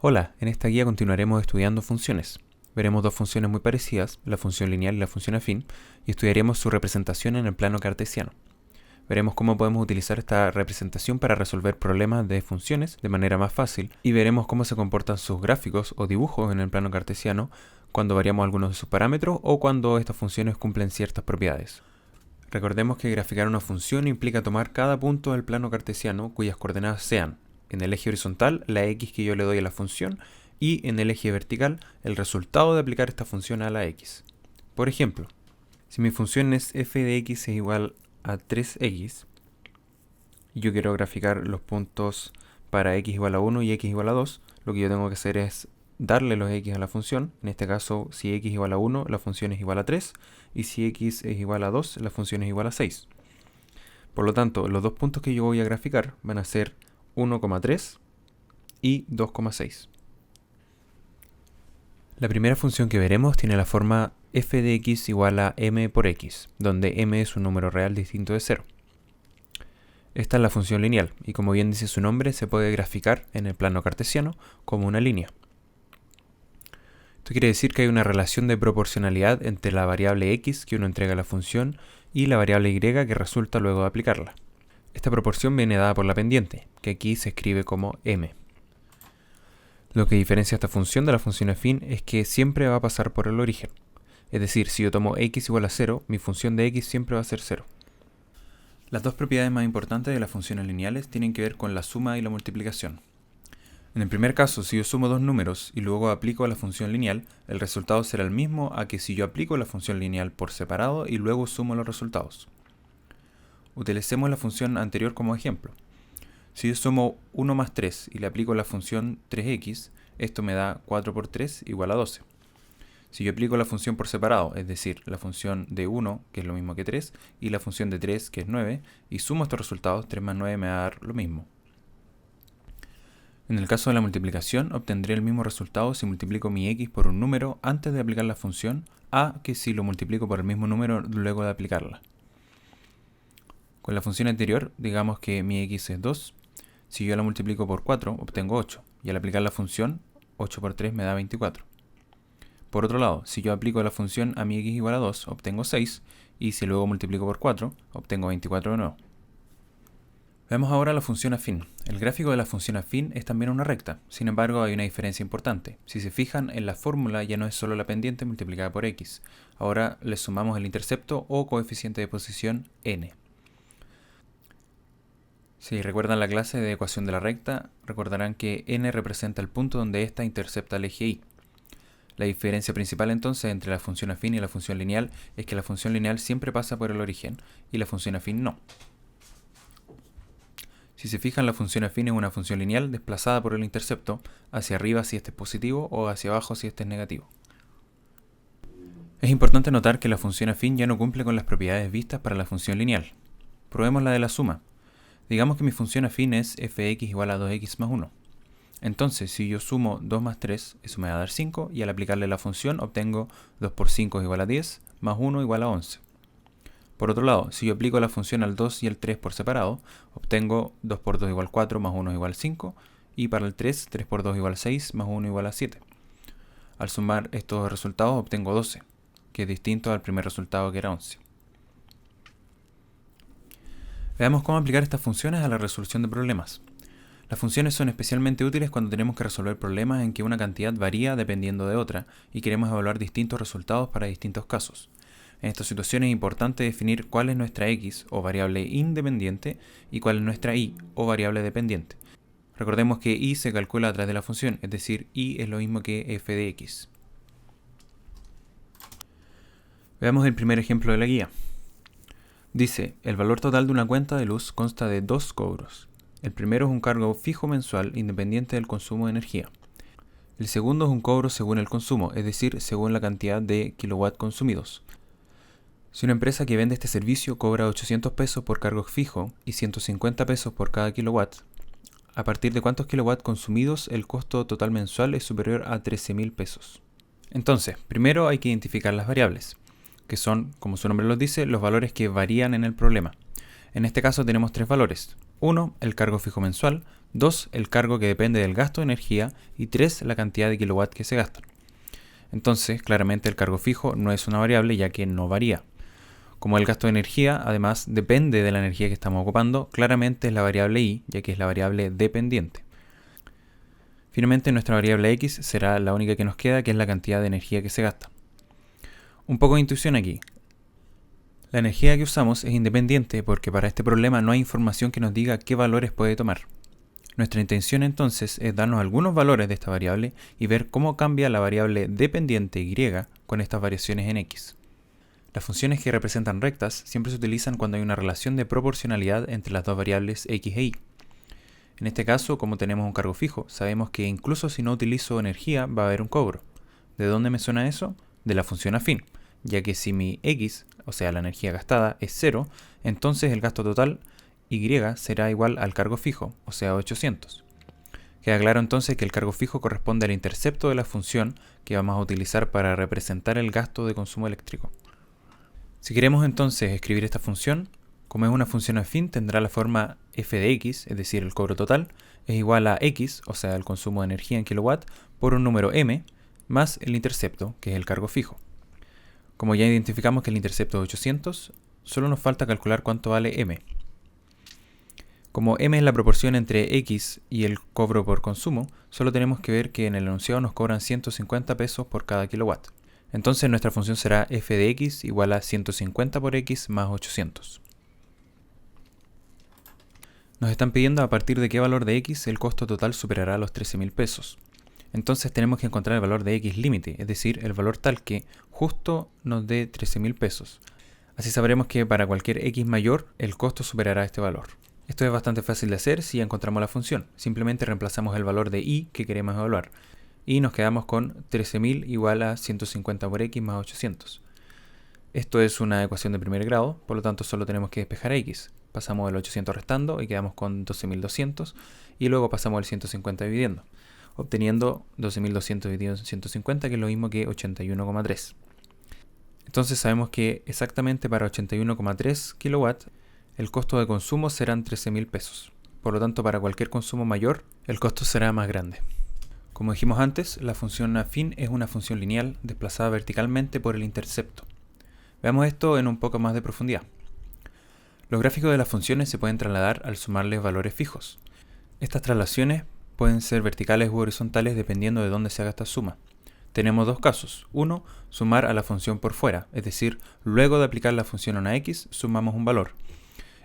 Hola, en esta guía continuaremos estudiando funciones. Veremos dos funciones muy parecidas, la función lineal y la función afín, y estudiaremos su representación en el plano cartesiano. Veremos cómo podemos utilizar esta representación para resolver problemas de funciones de manera más fácil, y veremos cómo se comportan sus gráficos o dibujos en el plano cartesiano cuando variamos algunos de sus parámetros o cuando estas funciones cumplen ciertas propiedades. Recordemos que graficar una función implica tomar cada punto del plano cartesiano cuyas coordenadas sean en el eje horizontal la x que yo le doy a la función y en el eje vertical el resultado de aplicar esta función a la x. Por ejemplo, si mi función es f de x es igual a 3x y yo quiero graficar los puntos para x igual a 1 y x igual a 2, lo que yo tengo que hacer es darle los x a la función. En este caso, si x igual a 1, la función es igual a 3, y si x es igual a 2, la función es igual a 6. Por lo tanto, los dos puntos que yo voy a graficar van a ser 1,3 y 2,6. La primera función que veremos tiene la forma f de x igual a m por x, donde m es un número real distinto de 0. Esta es la función lineal, y como bien dice su nombre, se puede graficar en el plano cartesiano como una línea. Esto quiere decir que hay una relación de proporcionalidad entre la variable x que uno entrega a la función y la variable y que resulta luego de aplicarla. Esta proporción viene dada por la pendiente, que aquí se escribe como m. Lo que diferencia esta función de la función afín es que siempre va a pasar por el origen. Es decir, si yo tomo x igual a 0, mi función de x siempre va a ser 0. Las dos propiedades más importantes de las funciones lineales tienen que ver con la suma y la multiplicación. En el primer caso, si yo sumo dos números y luego aplico la función lineal, el resultado será el mismo a que si yo aplico la función lineal por separado y luego sumo los resultados. Utilicemos la función anterior como ejemplo. Si yo sumo 1 más 3 y le aplico la función 3x, esto me da 4 por 3 igual a 12. Si yo aplico la función por separado, es decir, la función de 1, que es lo mismo que 3, y la función de 3, que es 9, y sumo estos resultados, 3 más 9 me va a dar lo mismo. En el caso de la multiplicación, obtendré el mismo resultado si multiplico mi x por un número antes de aplicar la función, a que si lo multiplico por el mismo número luego de aplicarla. Con la función anterior, digamos que mi x es 2. Si yo la multiplico por 4, obtengo 8. Y al aplicar la función, 8 por 3 me da 24. Por otro lado, si yo aplico la función a mi x igual a 2, obtengo 6. Y si luego multiplico por 4, obtengo 24 de nuevo. Veamos ahora la función afín. El gráfico de la función afín es también una recta. Sin embargo, hay una diferencia importante. Si se fijan, en la fórmula ya no es solo la pendiente multiplicada por x. Ahora le sumamos el intercepto o coeficiente de posición n. Si recuerdan la clase de ecuación de la recta, recordarán que n representa el punto donde ésta intercepta el eje y. La diferencia principal entonces entre la función afín y la función lineal es que la función lineal siempre pasa por el origen y la función afín no. Si se fijan, la función afín es una función lineal desplazada por el intercepto hacia arriba si este es positivo o hacia abajo si este es negativo. Es importante notar que la función afín ya no cumple con las propiedades vistas para la función lineal. Probemos la de la suma. Digamos que mi función afín es f de x igual a 2x más 1. Entonces, si yo sumo 2 más 3, eso me va a dar 5, y al aplicarle la función obtengo 2 por 5 es igual a 10, más 1 igual a 11. Por otro lado, si yo aplico la función al 2 y al 3 por separado, obtengo 2 por 2 igual 4, más 1 igual 5, y para el 3, 3 por 2 igual 6, más 1 igual a 7. Al sumar estos resultados obtengo 12, que es distinto al primer resultado que era 11. Veamos cómo aplicar estas funciones a la resolución de problemas. Las funciones son especialmente útiles cuando tenemos que resolver problemas en que una cantidad varía dependiendo de otra y queremos evaluar distintos resultados para distintos casos. En estas situaciones es importante definir cuál es nuestra x o variable independiente y cuál es nuestra y o variable dependiente. Recordemos que y se calcula a través de la función, es decir, y es lo mismo que f de x. Veamos el primer ejemplo de la guía. Dice, el valor total de una cuenta de luz consta de dos cobros. El primero es un cargo fijo mensual independiente del consumo de energía. El segundo es un cobro según el consumo, es decir, según la cantidad de kilowatt consumidos. Si una empresa que vende este servicio cobra 800 pesos por cargo fijo y 150 pesos por cada kilowatt, ¿a partir de cuántos kilowatt consumidos el costo total mensual es superior a 13.000 pesos? Entonces, primero hay que identificar las variables, que son, como su nombre lo dice, los valores que varían en el problema. En este caso tenemos tres valores. 1, el cargo fijo mensual, 2, el cargo que depende del gasto de energía, y 3, la cantidad de kilowatts que se gastan. Entonces, claramente el cargo fijo no es una variable ya que no varía. Como el gasto de energía, además, depende de la energía que estamos ocupando, claramente es la variable y, ya que es la variable dependiente. Finalmente, nuestra variable x será la única que nos queda, que es la cantidad de energía que se gasta. Un poco de intuición aquí. La energía que usamos es independiente porque para este problema no hay información que nos diga qué valores puede tomar. Nuestra intención entonces es darnos algunos valores de esta variable y ver cómo cambia la variable dependiente y con estas variaciones en x. Las funciones que representan rectas siempre se utilizan cuando hay una relación de proporcionalidad entre las dos variables x e y. En este caso, como tenemos un cargo fijo, sabemos que incluso si no utilizo energía va a haber un cobro. ¿De dónde me suena eso? De la función afín, ya que si mi x, o sea la energía gastada, es 0, entonces el gasto total y será igual al cargo fijo, o sea 800. Queda claro entonces que el cargo fijo corresponde al intercepto de la función que vamos a utilizar para representar el gasto de consumo eléctrico. Si queremos entonces escribir esta función, como es una función afín, tendrá la forma f de x, es decir, el cobro total, es igual a x, o sea, el consumo de energía en kilowatt, por un número m, más el intercepto, que es el cargo fijo. Como ya identificamos que el intercepto es 800, solo nos falta calcular cuánto vale m. Como m es la proporción entre x y el cobro por consumo, solo tenemos que ver que en el enunciado nos cobran 150 pesos por cada kilowatt. Entonces nuestra función será f de x igual a 150 por x más 800. Nos están pidiendo a partir de qué valor de x el costo total superará los 13.000 pesos. Entonces tenemos que encontrar el valor de x límite, es decir, el valor tal que justo nos dé 13.000 pesos. Así sabremos que para cualquier x mayor, el costo superará este valor. Esto es bastante fácil de hacer si encontramos la función. Simplemente reemplazamos el valor de y que queremos evaluar. Y nos quedamos con 13.000 igual a 150 por x más 800. Esto es una ecuación de primer grado, por lo tanto solo tenemos que despejar a x. Pasamos el 800 restando y quedamos con 12.200 y luego pasamos el 150 dividiendo, obteniendo 12.200 dividido en 150, que es lo mismo que 81,3. Entonces sabemos que exactamente para 81,3 kW el costo de consumo serán 13.000 pesos. Por lo tanto, para cualquier consumo mayor, el costo será más grande. Como dijimos antes, la función afín es una función lineal desplazada verticalmente por el intercepto. Veamos esto en un poco más de profundidad. Los gráficos de las funciones se pueden trasladar al sumarles valores fijos. Estas traslaciones pueden ser verticales u horizontales dependiendo de dónde se haga esta suma. Tenemos dos casos. Uno, sumar a la función por fuera, es decir, luego de aplicar la función a una x, sumamos un valor.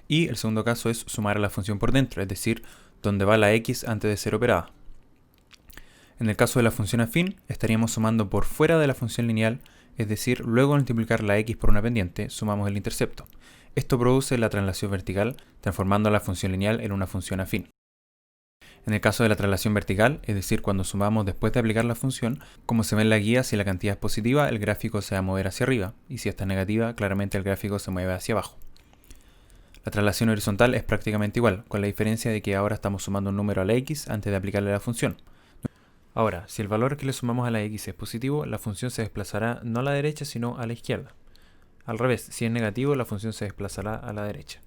Y el segundo caso es sumar a la función por dentro, es decir, donde va la x antes de ser operada. En el caso de la función afín, estaríamos sumando por fuera de la función lineal, es decir, luego de multiplicar la x por una pendiente, sumamos el intercepto. Esto produce la traslación vertical, transformando la función lineal en una función afín. En el caso de la traslación vertical, es decir, cuando sumamos después de aplicar la función, como se ve en la guía, si la cantidad es positiva, el gráfico se va a mover hacia arriba, y si esta es negativa, claramente el gráfico se mueve hacia abajo. La traslación horizontal es prácticamente igual, con la diferencia de que ahora estamos sumando un número a la x antes de aplicarle la función. Ahora, si el valor que le sumamos a la x es positivo, la función se desplazará no a la derecha, sino a la izquierda. Al revés, si es negativo, la función se desplazará a la derecha.